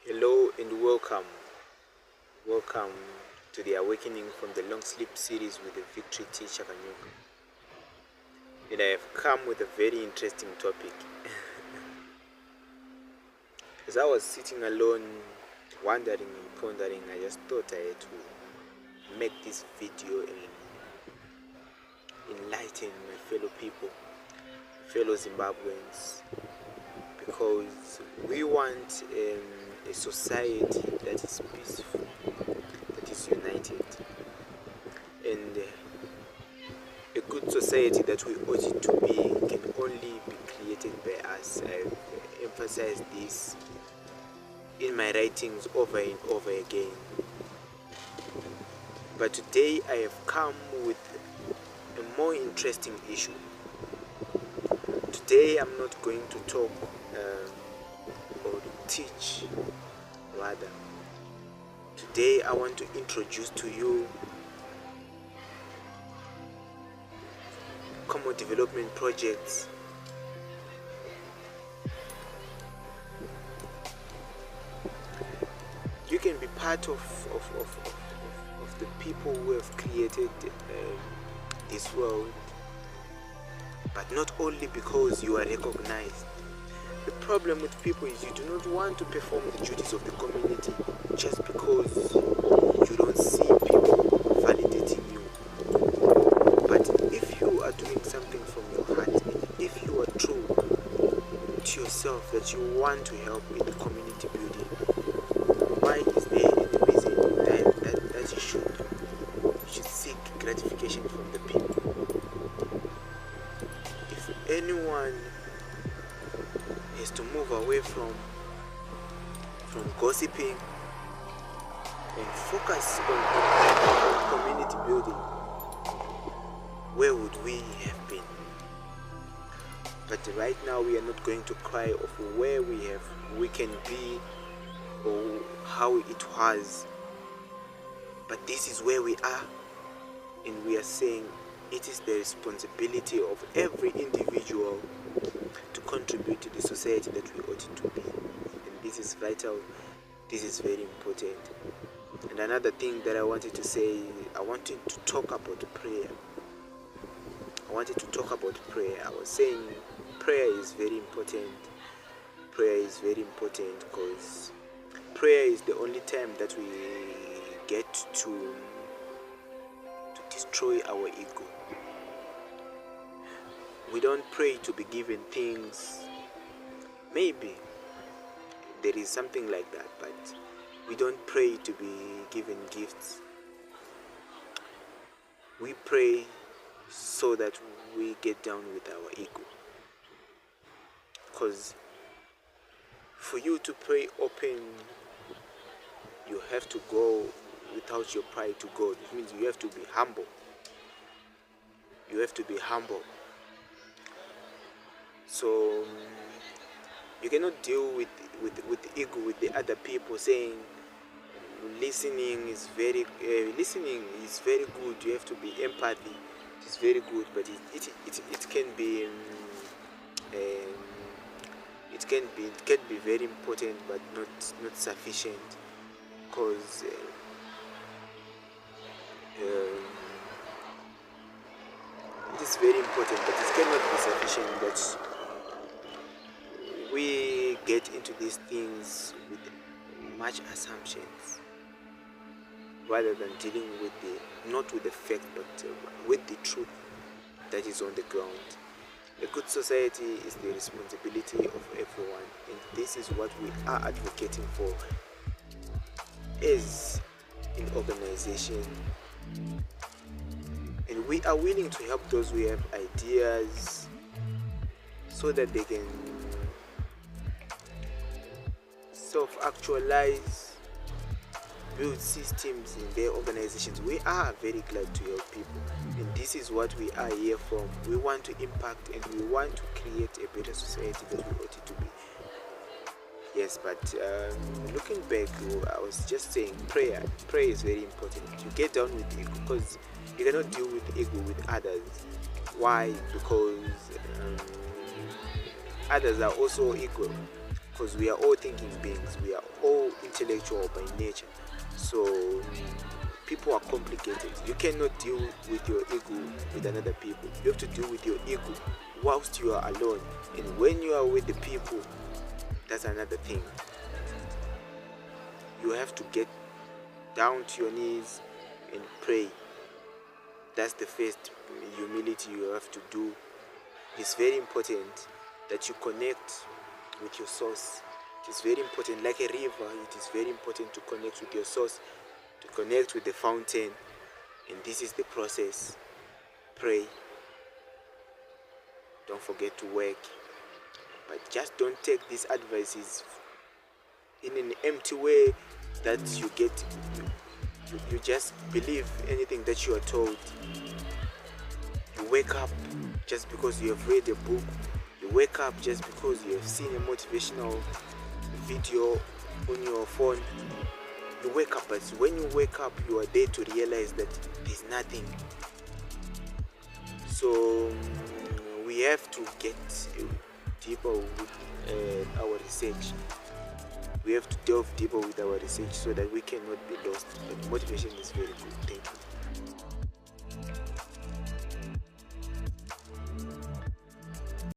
Hello and welcome. Welcome to the Awakening from the Long Sleep series with the Victory Teacher Kanyuka. And I have come with a very interesting topic. As I was sitting alone, wondering and pondering, I just thought I had to make this video and enlighten my fellow people, fellow Zimbabweans, because we want a society that is peaceful, that is united, and a good society that we ought it to be can only be created by us. I've emphasized this in my writings over and over again. But today I have come with a more interesting issue. Today I'm not going to talk or teach, rather. Today I want to introduce to you common development projects you can be part of the people who have created this world, but not only because you are recognized. The problem with people is you do not want to perform the duties of the community just because you don't see people validating you. But if you are doing something from your heart, and if you are true to yourself that you want to help in the community building, why is there any reason that you should seek gratification from the people? If anyone has to move away from gossiping and focus on community building, where would we have been? But right now we are not going to cry of where we can be or how it was, but this is where we are, and we are saying it is the responsibility of every individual to contribute to the society that we ought to be. And this is vital, this is very important. And another thing that I wanted to say, I wanted to talk about prayer. I was saying prayer is very important. Prayer is very important because prayer is the only time that we get to destroy our ego. We don't pray to be given things. Maybe there is something like that, but we don't pray to be given gifts. We pray so that we get down with our ego. Because for you to pray open, you have to go without your pride to God. It means you have to be humble. You have to be humble. So you cannot deal with ego with the other people, saying listening is very good. You have to be empathy. It's very good, but it can be it can be very important, but not sufficient, because it is very important, but it cannot be sufficient. That we get into these things with much assumptions, rather than dealing with not with the fact, but with the truth that is on the ground. A good society is the responsibility of everyone, and this is what we are advocating for as an organization. And we are willing to help those who have ideas so that they can self-actualize, build systems in their organizations. We are very glad to help people, and this is what we are here from. We want to impact, and we want to create a better society that we ought it to be. Yes, but looking back, I was just saying prayer is very important. You get down with ego, because you cannot deal with ego with others. Why? Because others are also equal. because we are all thinking beings, we are all intellectual by nature. So people are complicated. You cannot deal with your ego with another people. You have to deal with your ego whilst you are alone, and when you are with the people, that's another thing. You have to get down to your knees and pray. That's the first humility you have to do. It's very important that you connect with your source. It is very important, like a river, it is very important to connect with your source, to connect with the fountain. And this is the process. Pray. Don't forget to work. But just don't take these advices in an empty way that you get. You just believe anything that you are told. You wake up just because you have read a book. You wake up just because you have seen a motivational video on your phone. You wake up, but when you wake up, you are there to realize that there's nothing. So we have to get deeper with our research. We have to delve deeper with our research so that we cannot be lost. But motivation is very good. Thank you.